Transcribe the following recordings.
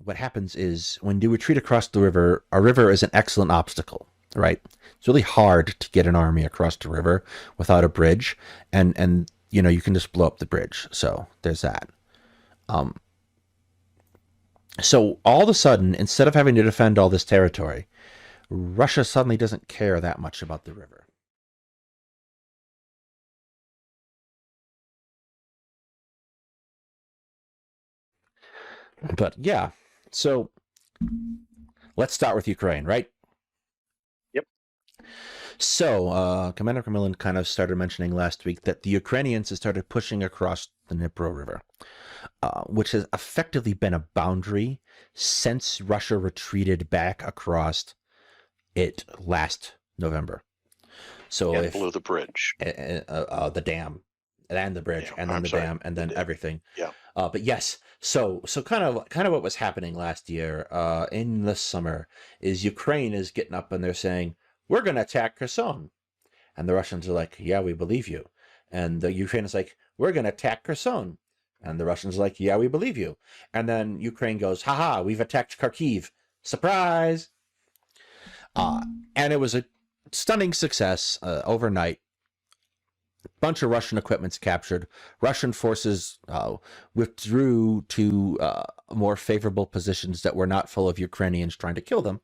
what happens is when you retreat across the river, a river is an excellent obstacle, right? It's really hard to get an army across the river without a bridge, and you can just blow up the bridge. So there's that. Um, so all of a sudden, instead of having to defend all this territory, Russia suddenly doesn't care that much about the river. But yeah, so let's start with Ukraine, right? Yep. So, Commander Kamilin kind of started mentioning last week that the Ukrainians have started pushing across the Dnipro River, which has effectively been a boundary since Russia retreated back across it last November. So, And if blew the bridge. the dam and the bridge Yeah, and then I'm the sorry. dam and The then dam. everything. Yeah. But yes, so kind of what was happening last year in the summer is Ukraine is getting up and they're saying we're going to attack Kherson, and the Russians are like, yeah, we believe you, and the Ukraine is like, we're going to attack Kherson, and the Russians are like, yeah, we believe you, and then Ukraine goes, haha, we've attacked Kharkiv, surprise, uh, and it was a stunning success overnight. Bunch of Russian equipment's captured. Russian forces withdrew to more favorable positions that were not full of Ukrainians trying to kill them.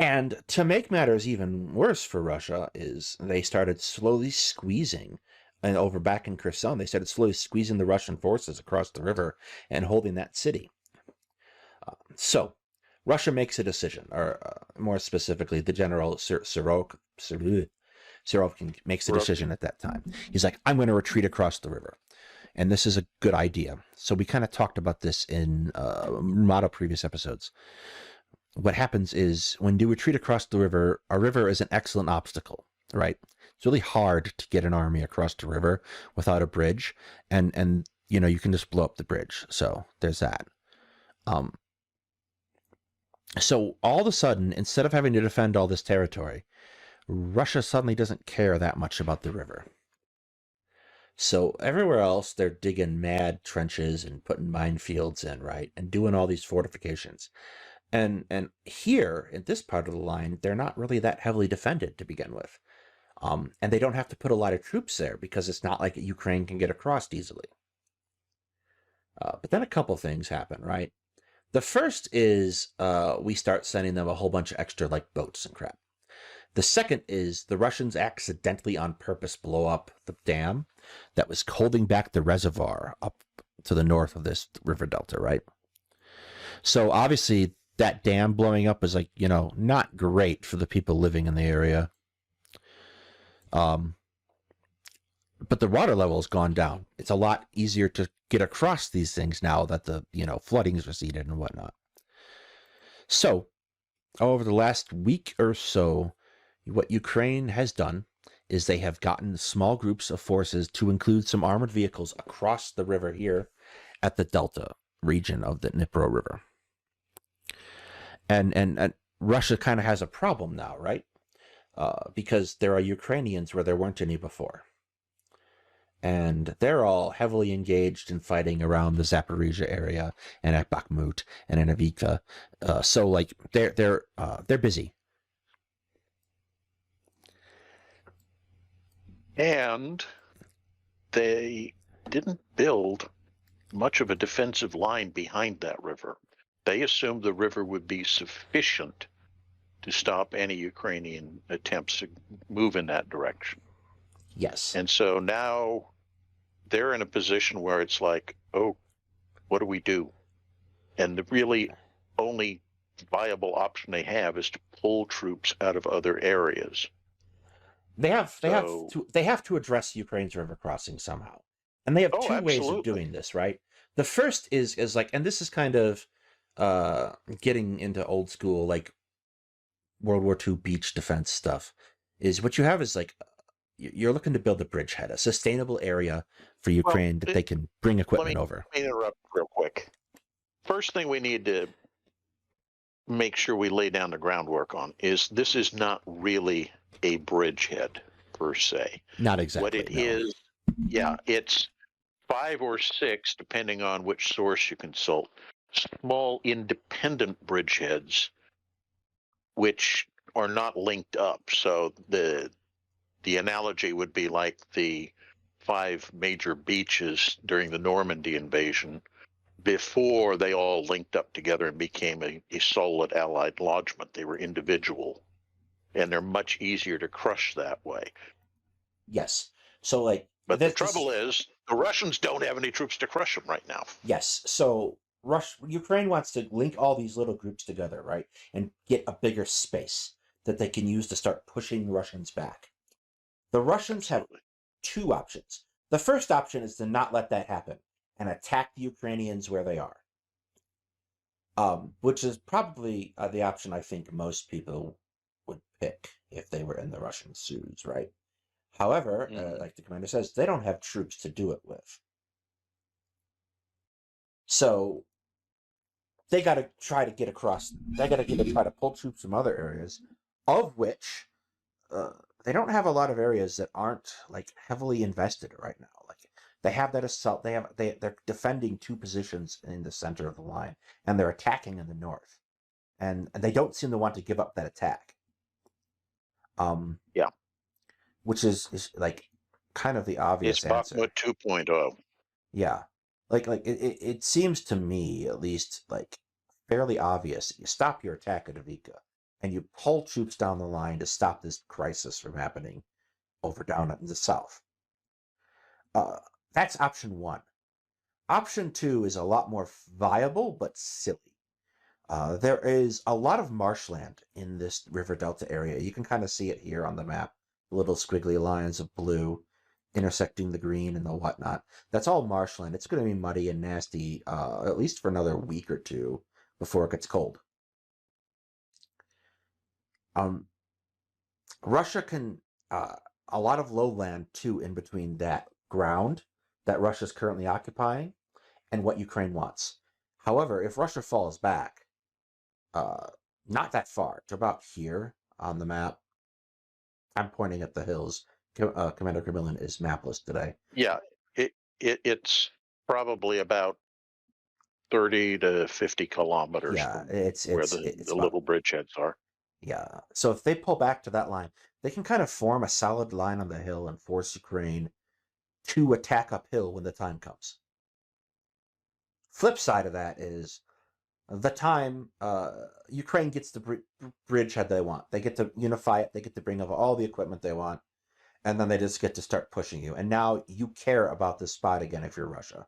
And to make matters even worse for Russia is they started slowly squeezing, and over back in Kherson, they started slowly squeezing the Russian forces across the river and holding that city. So Russia makes a decision, or more specifically, the general Surovikin makes a decision Sorokin. at that time. He's like, I'm going to retreat across the river. And this is a good idea. So we kind of talked about this in a lot of previous episodes. What happens is when you retreat across the river, a river is an excellent obstacle, right? It's really hard to get an army across the river without a bridge, and you can just blow up the bridge. So there's that. Um, so all of a sudden, instead of having to defend all this territory, Russia suddenly doesn't care that much about the river. So everywhere else, they're digging mad trenches and putting minefields in, right, and doing all these fortifications. And here in this part of the line, they're not really that heavily defended to begin with, and they don't have to put a lot of troops there because it's not like Ukraine can get across easily. But then a couple things happen, right? The first is we start sending them a whole bunch of extra like boats and crap. The second is the Russians accidentally on purpose blow up the dam that was holding back the reservoir up to the north of this river delta, right? So obviously that dam blowing up is like, not great for the people living in the area. Um, but the water level has gone down. It's a lot easier to get across these things now that the, flooding's receded and whatnot. So over the last week or so, what Ukraine has done is they have gotten small groups of forces to include some armored vehicles across the river here at the delta region of the Dnipro River. And Russia kind of has a problem now, right? Because there are Ukrainians where there weren't any before. And they're all heavily engaged in fighting around the Zaporizhia area and at Bakhmut and in Avika. So like they're busy. And they didn't build much of a defensive line behind that river. They assumed the river would be sufficient to stop any Ukrainian attempts to move in that direction. Yes. And so now they're in a position where it's like, oh, what do we do? And the really only viable option they have is to pull troops out of other areas. They have to address Ukraine's river crossing somehow. And they have Oh, two ways of absolutely. doing this, right? The first is like, and this is kind of getting into old school like World War II beach defense stuff, is what you have is like you're looking to build a bridgehead, a sustainable area for Well, Ukraine that they can bring let me equipment over. interrupt real quick. First thing we need to make sure we lay down the groundwork on is this is not really a bridgehead per se. Not What exactly, it no. is, yeah, it's 5 or 6, depending on which source you consult, small independent bridgeheads, which are not linked up. So the analogy would be like the 5 major beaches during the Normandy invasion before they all linked up together and became a solid Allied lodgment. They were individual, and they're much easier to crush that way. Yes. So, like, but the trouble is, the Russians don't have any troops to crush them right now. Yes. So Ukraine wants to link all these little groups together, right, and get a bigger space that they can use to start pushing Russians back. The Russians have two options. The first option is to not let that happen and attack the Ukrainians where they are, which is probably the option I think most people would pick if they were in the Russian shoes, right? However, like the commander says, they don't have troops to do it with. So they got to try to get across. They got to try to pull troops from other areas, of which they don't have a lot of areas that aren't like heavily invested right now. Like they have that assault. They're defending 2 positions in the center of the line, and they're attacking in the north, and they don't seem to want to give up that attack. Yeah, which is like kind of the obvious answer. Bakhmut 2.0. Yeah. Like it seems to me, at least, like fairly obvious. You stop your attack at Avika, and you pull troops down the line to stop this crisis from happening over down in the south. That's option 1. Option 2 is a lot more viable, but silly. There is a lot of marshland in this river delta area. You can kind of see it here on the map. Little squiggly lines of blue intersecting the green and the whatnot. That's all marshland. It's going to be muddy and nasty, at least for another week or 2 before it gets cold. Russia can, a lot of lowland too in between that ground that Russia's currently occupying and what Ukraine wants. However, if Russia falls back, not that far, to about here on the map. I'm pointing at the hills. Commander Kremlin is mapless today. Yeah, it's probably about 30 to 50 kilometers from where the little bridgeheads are. Yeah, so if they pull back to that line, they can kind of form a solid line on the hill and force Ukraine to attack uphill when the time comes. Flip side of that is the time Ukraine gets the bridgehead they want. They get to unify it. They get to bring over all the equipment they want. And then they just get to start pushing you. And now you care about this spot again if you're Russia.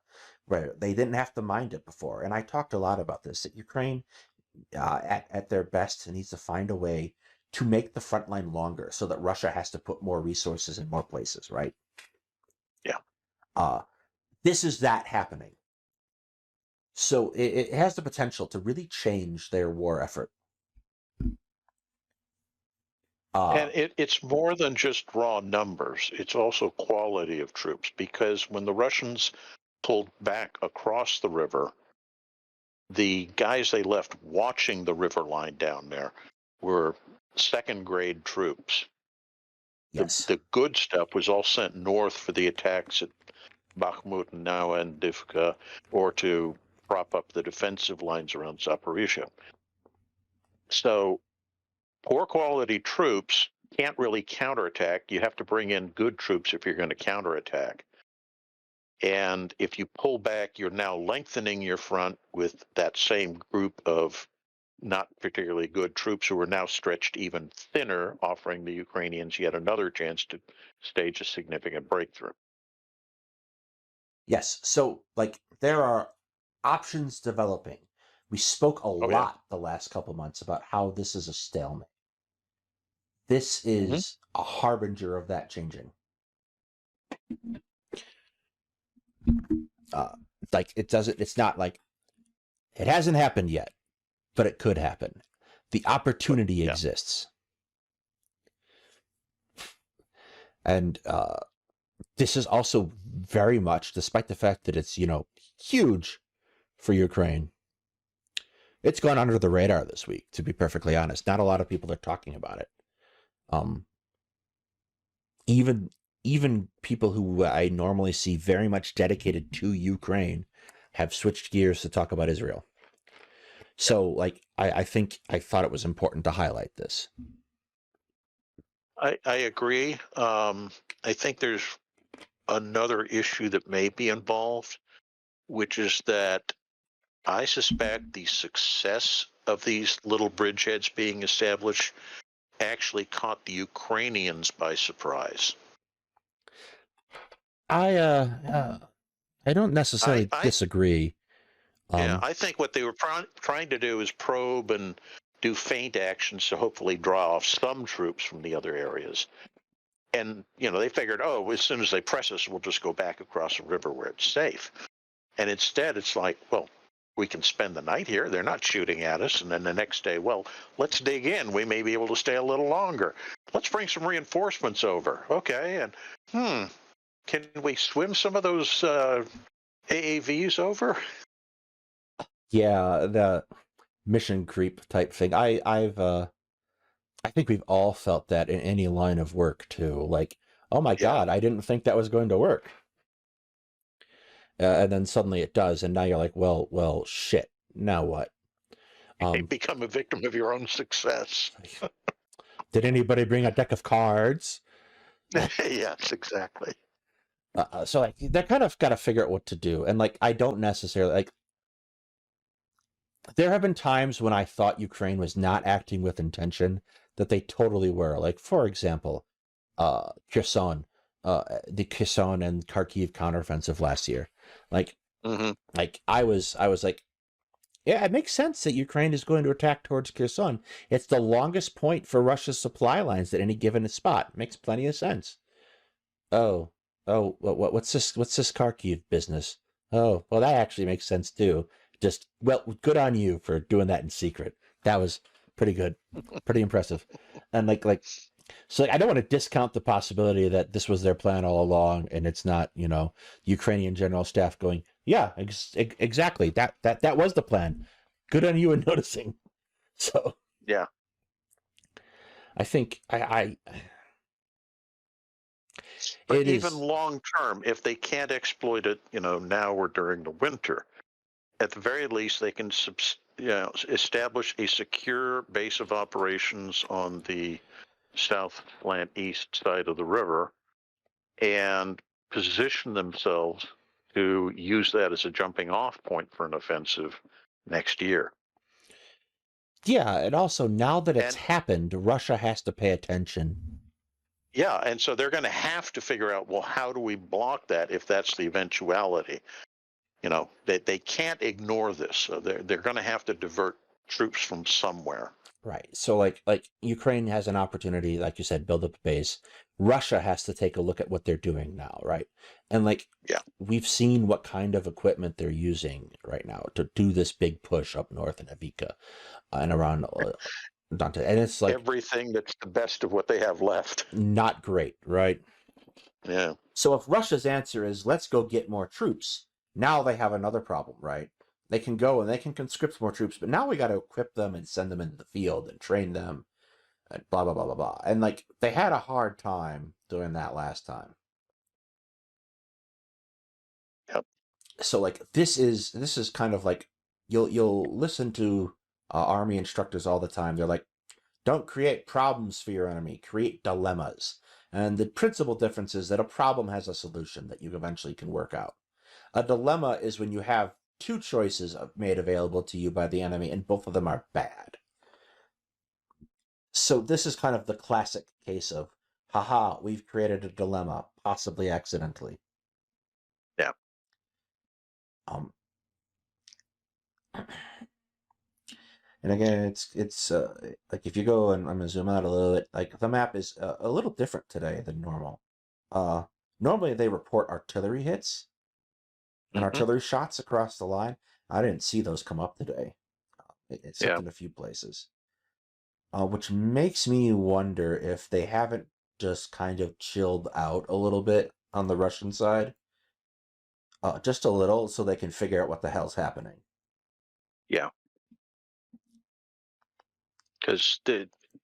Right? They didn't have to mind it before. And I talked a lot about this. That Ukraine, at their best, needs to find a way to make the front line longer so that Russia has to put more resources in more places, right? Yeah. This is that happening. So it has the potential to really change their war effort. And it's more than just raw numbers. It's also quality of troops, because when the Russians pulled back across the river, the guys they left watching the river line down there were second-grade troops. Yes. The good stuff was all sent north for the attacks at Bakhmut and now and Divka, or to prop up the defensive lines around Zaporizhia. So poor quality troops can't really counterattack. You have to bring in good troops if you're going to counterattack. And if you pull back, you're now lengthening your front with that same group of not particularly good troops who are now stretched even thinner, offering the Ukrainians yet another chance to stage a significant breakthrough. Yes. So, like, there are options developing. We spoke a lot the last couple months about how this is a stalemate. This is a harbinger of that changing. Like, it's not like, it hasn't happened yet, but it could happen. The opportunity exists. And this is also very much, despite the fact that it's, huge for Ukraine, it's gone under the radar this week, to be perfectly honest. Not a lot of people are talking about it. Even even people who I normally see very much dedicated to Ukraine have switched gears to talk about Israel. So, like, I think I thought it was important to highlight this. I agree. I think there's another issue that may be involved, which is that I suspect the success of these little bridgeheads being established actually caught the Ukrainians by surprise. I don't I, necessarily I disagree. yeah, I think what they were trying to do is probe and do feint actions to hopefully draw off some troops from the other areas. And they figured, oh, as soon as they press us, we'll just go back across the river where it's safe. And instead, it's like, well, we can spend the night here. They're not shooting at us. And then the next day, well, let's dig in. We may be able to stay a little longer. Let's bring some reinforcements over. Okay. And can we swim some of those AAVs over? Yeah, the mission creep type thing. I think we've all felt that in any line of work too. Like, oh my Yeah. God, I didn't think that was going to work. And then suddenly it does, and now you're like, well, shit. Now what? You become a victim of your own success. Did anybody bring a deck of cards? Yes, exactly. So like, they kind of got to figure out what to do, and like, I don't necessarily like. There have been times when I thought Ukraine was not acting with intention that they totally were. Like, for example, Kherson, the Kherson and Kharkiv counteroffensive last year. Like, like I was like, yeah, it makes sense that Ukraine is going to attack towards Kherson. It's the longest point for Russia's supply lines at any given spot. Makes plenty of sense. Oh, what's this? What's this Kharkiv business? Oh, well, that actually makes sense too. Just, well, good on you for doing that in secret. That was pretty good, pretty impressive. And so I don't want to discount the possibility that this was their plan all along, and it's not, Ukrainian general staff going, yeah, exactly. That was the plan. Good on you in noticing. So Yeah. I think But it even is. long term, if they can't exploit it, now or during the winter, at the very least, they can establish a secure base of operations on the south slant east side of the river and position themselves to use that as a jumping off point for an offensive next year. Yeah, and also now that it's And happened, Russia has to pay attention. yeah, and so they're going to have to figure out, well, how do we block that if that's the eventuality? They can't ignore this. So they're going to have to divert troops from somewhere. Right. So like Ukraine has an opportunity, like you said, build up a base. Russia has to take a look at what they're doing now, right? And Yeah. we've seen what kind of equipment they're using right now to do this big push up north in Avika and around Dante. And it's like Everything that's the best of what they have left. not great, right? Yeah. So if Russia's answer is let's go get more troops, now they have another problem, right? They can go and they can conscript more troops, but now we got to equip them and send them into the field and train them and blah blah blah blah blah. And they had a hard time doing that last time. Yep. So this is kind of like you'll listen to army instructors all the time. They're like, don't create problems for your enemy, create dilemmas. And the principal difference is that a problem has a solution that you eventually can work out. A dilemma is when you have two choices made available to you by the enemy, and both of them are bad. So this is kind of the classic case of, haha, we've created a dilemma, possibly accidentally. Yeah. And again, it's like if you go and I'm gonna zoom out a little bit, like the map is a little different today than normal. Normally they report artillery hits and artillery shots across the line. I didn't see those come up today, except in a few places. Which makes me wonder if they haven't just kind of chilled out a little bit on the Russian side. Just a little, so they can figure out what the hell's happening. Yeah. Because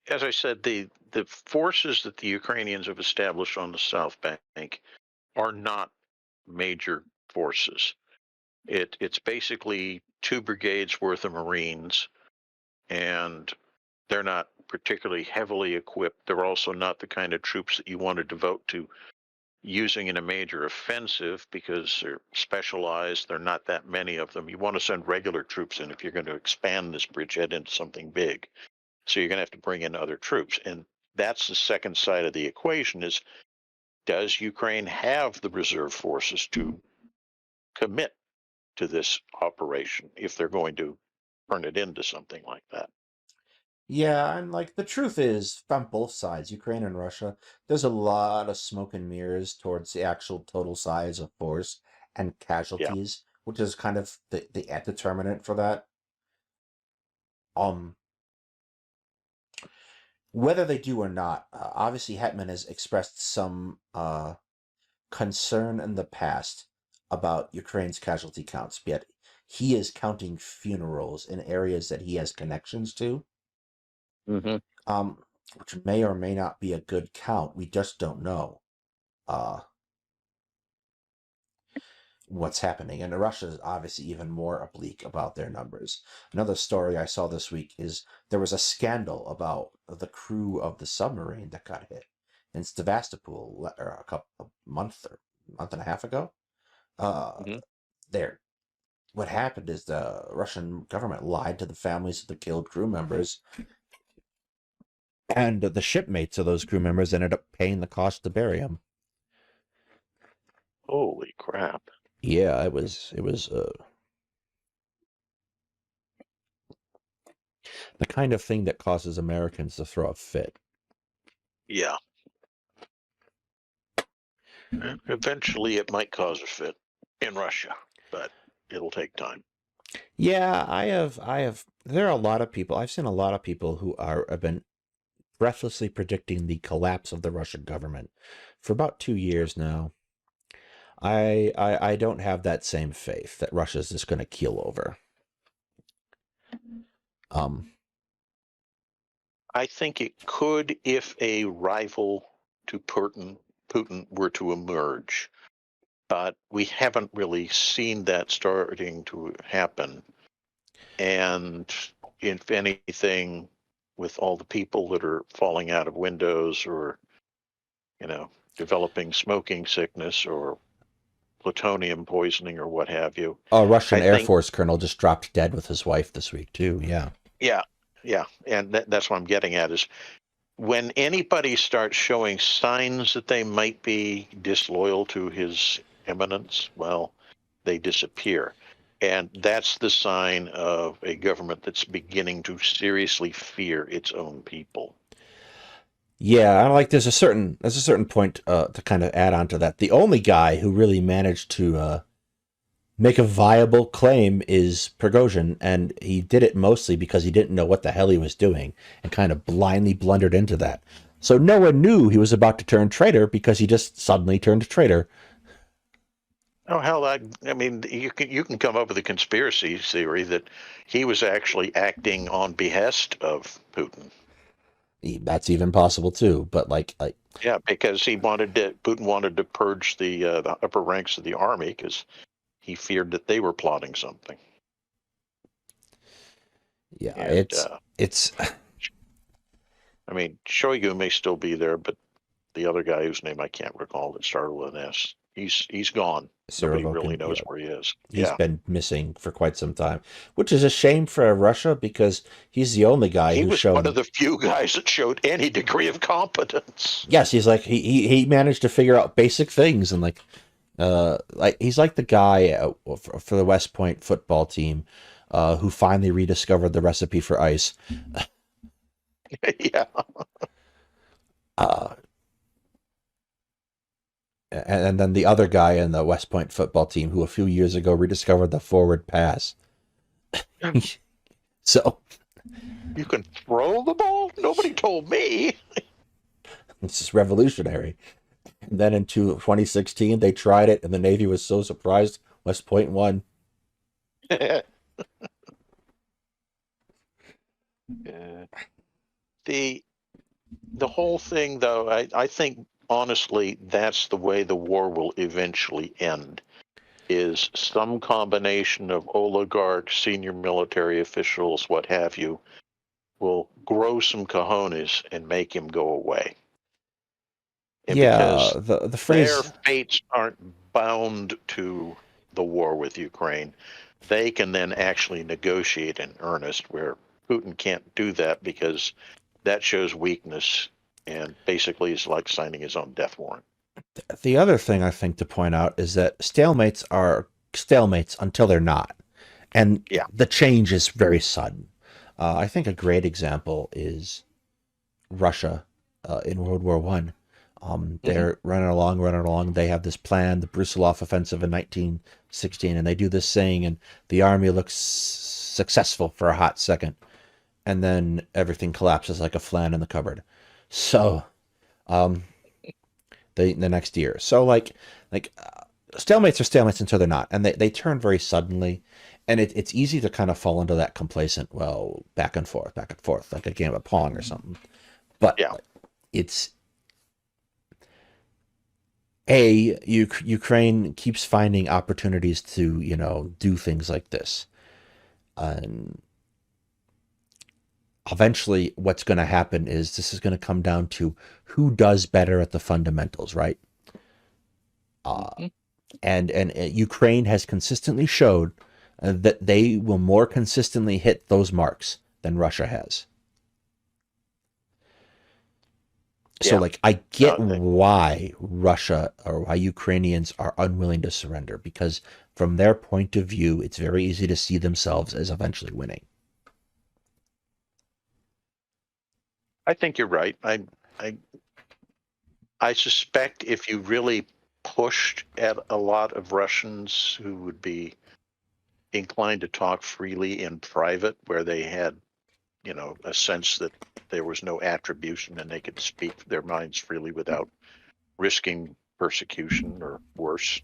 as I said, the forces that the Ukrainians have established on the South Bank are not major forces. It's basically 2 brigades worth of Marines, and they're not particularly heavily equipped. They're also not the kind of troops that you want to devote to using in a major offensive because they're specialized. There are not that many of them. You want to send regular troops in if you're going to expand this bridgehead into something big. So you're going to have to bring in other troops. And that's the second side of the equation is, does Ukraine have the reserve forces to commit to this operation if they're going to turn it into something like that? Yeah, and like the truth is, from both sides, Ukraine and Russia, there's a lot of smoke and mirrors towards the actual total size of force and Yeah. casualties, which is kind of the determinant for that. Um, whether they do or not, obviously Hetman has expressed some concern in the past about Ukraine's casualty counts, yet he is counting funerals in areas that he has connections to. Mm-hmm. Um, which may or may not be a good count. We just don't know uh, what's happening. And Russia is obviously even more oblique about their numbers. Another story I saw this week is there was a scandal about the crew of the submarine that got hit in Sevastopol a month or month and a half ago. Mm-hmm. There, what happened is the Russian government lied to the families of the killed crew members, and the shipmates of those crew members ended up paying the cost to bury them. Holy crap. Yeah, it was the kind of thing that causes Americans to throw a fit. Yeah. Eventually it might cause a fit in Russia, but it'll take time. Yeah, I have there are a lot of people. I've seen a lot of people who have been breathlessly predicting the collapse of the Russian government for about 2 years now. I don't have that same faith that Russia's just going to keel over. Um, I think it could if a rival to Putin were to emerge, but we haven't really seen that starting to happen. And if anything, with all the people that are falling out of windows or, developing smoking sickness or plutonium poisoning or what have you, a Russian I Air think, Force colonel just dropped dead with his wife this week too. Yeah. yeah, yeah. And that's what I'm getting at is when anybody starts showing signs that they might be disloyal to his eminence, well, they disappear. And that's the sign of a government that's beginning to seriously fear its own people. Yeah, I like there's a certain point to kind of add on to that. The only guy who really managed to make a viable claim is Prigozhin, and he did it mostly because he didn't know what the hell he was doing and kind of blindly blundered into that. So no one knew he was about to turn traitor because he just suddenly turned traitor. Oh hell! I mean, you can come up with a conspiracy theory that he was actually acting on behest of Putin. That's even possible too. But like Yeah, because Putin wanted to purge the upper ranks of the army because he feared that they were plotting something. yeah, And it's I mean, Shoigu may still be there, but the other guy whose name I can't recall that started with an S, he's gone. Nobody really Surovikin. knows Yeah, where he is. he's Yeah, been missing for quite some time, which is a shame for Russia because he's the only guy he who's was one of shown. the few guys that showed any degree of competence. Yes, he's like he managed to figure out basic things and like he's like the guy for the West Point football team who finally rediscovered the recipe for ice. Yeah, Uh, and then the other guy in the West Point football team who a few years ago rediscovered the forward pass. So you can throw the ball. Nobody told me. this is revolutionary. And then in 2016, they tried it, and the Navy was so surprised. West Point won. uh, the the whole thing, though, I think honestly that's the way the war will eventually end. Is some combination of oligarchs, senior military officials, what have you, will grow some cojones and make him go away. And Yeah, because the their phrase. fates aren't bound to the war with Ukraine, they can then actually negotiate in earnest, where Putin can't do that because that shows weakness and basically is like signing his own death warrant. The other thing I think to point out is that stalemates are stalemates until they're not, and Yeah. the change is very sudden. I think a great example is Russia in World War One. They're running along. They have this plan, the Brusilov offensive in 1916, and they do this thing, and the army looks successful for a hot second, and then everything collapses like a flan in the cupboard. So, um, the next year. So stalemates are stalemates until they're not, and they turn very suddenly, and it's easy to kind of fall into that complacent, well, back and forth, like a game of pong or something. But Yeah. it's Ukraine keeps finding opportunities to do things like this, and eventually, what's going to happen is this is going to come down to who does better at the fundamentals, right? Uh, and Ukraine has consistently showed that they will more consistently hit those marks than Russia has. So, Yeah. I get No, why Russia or why Ukrainians are unwilling to surrender, because from their point of view, it's very easy to see themselves as eventually winning. I think you're right. I I suspect if you really pushed at a lot of Russians who would be inclined to talk freely in private, where they had, a sense that there was no attribution and they could speak their minds freely without risking persecution or worse.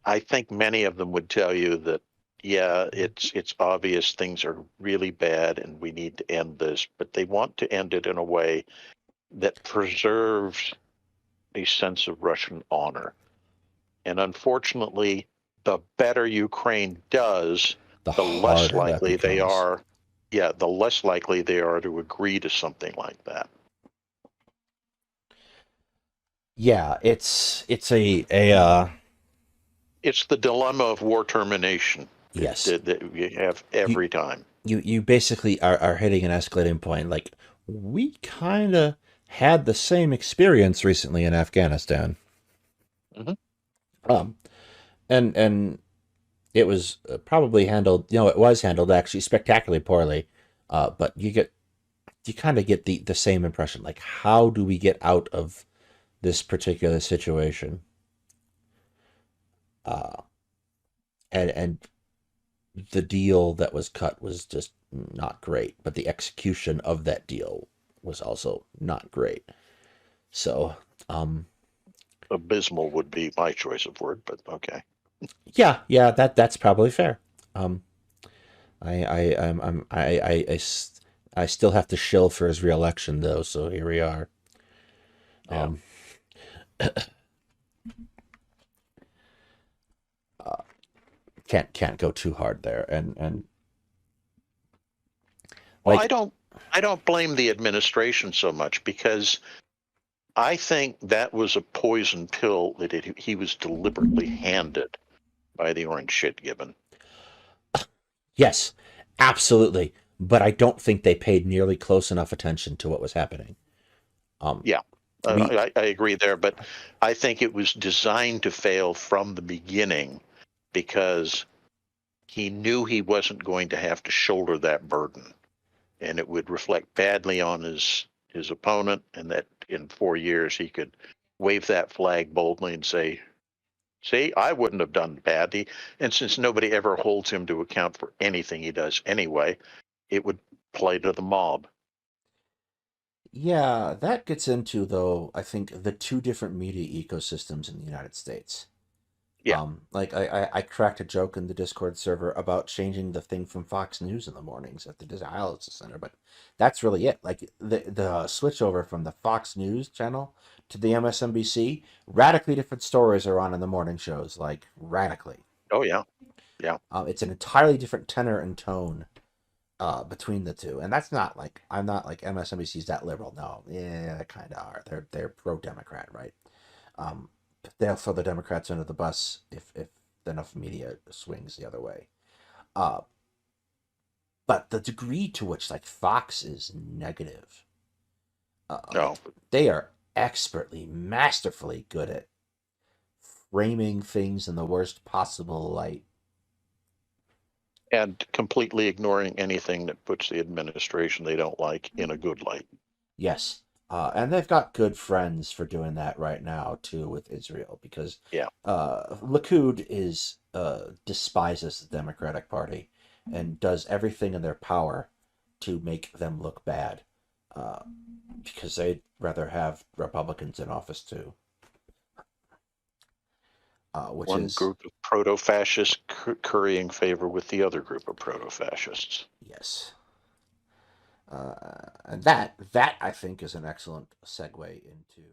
I think many of them would tell you that, yeah, it's obvious things are really bad and we need to end this, but they want to end it in a way that preserves a sense of Russian honor. And unfortunately, the better Ukraine does, The the less harder that likely they becomes. are. Yeah, the less likely they are to agree to something like that. Yeah, it's a It's the dilemma of war termination yes. that you have You every time. you basically are hitting an escalating point. Like, we kind of had the same experience recently in Afghanistan. Hmm. Um, and it was probably handled. It was handled actually spectacularly poorly. But you kind of get the same impression. Like, how do we get out of this particular situation? Uh, and the deal that was cut was just not great, but the execution of that deal was also not great. So, um, Abysmal would be my choice of word, but okay. yeah, that's probably fair. Um, I still have to shill for his reelection though, so here we are. Yeah. Um, uh, can't go too hard there, and Well, like I don't blame the administration so much because I think that was a poison pill that he was deliberately handed by the orange shit given. yes, absolutely, but I don't think they paid nearly close enough attention to what was happening. Um, Yeah, we I agree there, but I think it was designed to fail from the beginning because he knew he wasn't going to have to shoulder that burden, and it would reflect badly on his opponent, and that in 4 years he could wave that flag boldly and say, "See, I wouldn't have done badly." And since nobody ever holds him to account for anything he does anyway, it would play to the mob. Yeah, that gets into, though, I think, the two different media ecosystems in the United States. Yeah. Like I cracked a joke in the Discord server about changing the thing from Fox News in the mornings at the dialysis center, but that's really it. Like the switch over from the Fox News channel to the MSNBC, radically different stories are on in the morning shows, like radically. Oh yeah. Yeah. It's an entirely different tenor and tone between the two, and that's not like I'm not like MSNBC's that liberal. No, yeah, they kind of are. They're pro Democrat, right? But they'll throw the Democrats under the bus if enough media swings the other way. Uh, but the degree to which like Fox is negative, No. they are expertly, masterfully good at framing things in the worst possible light. And completely ignoring anything that puts the administration they don't like in a good light. Yes. And they've got good friends for doing that right now too with Israel because Yeah. Likud is despises the Democratic Party and does everything in their power to make them look bad uh, because they'd rather have Republicans in office too. Which One is group of proto-fascists currying favor with the other group of proto-fascists. yes. And that I think is an excellent segue into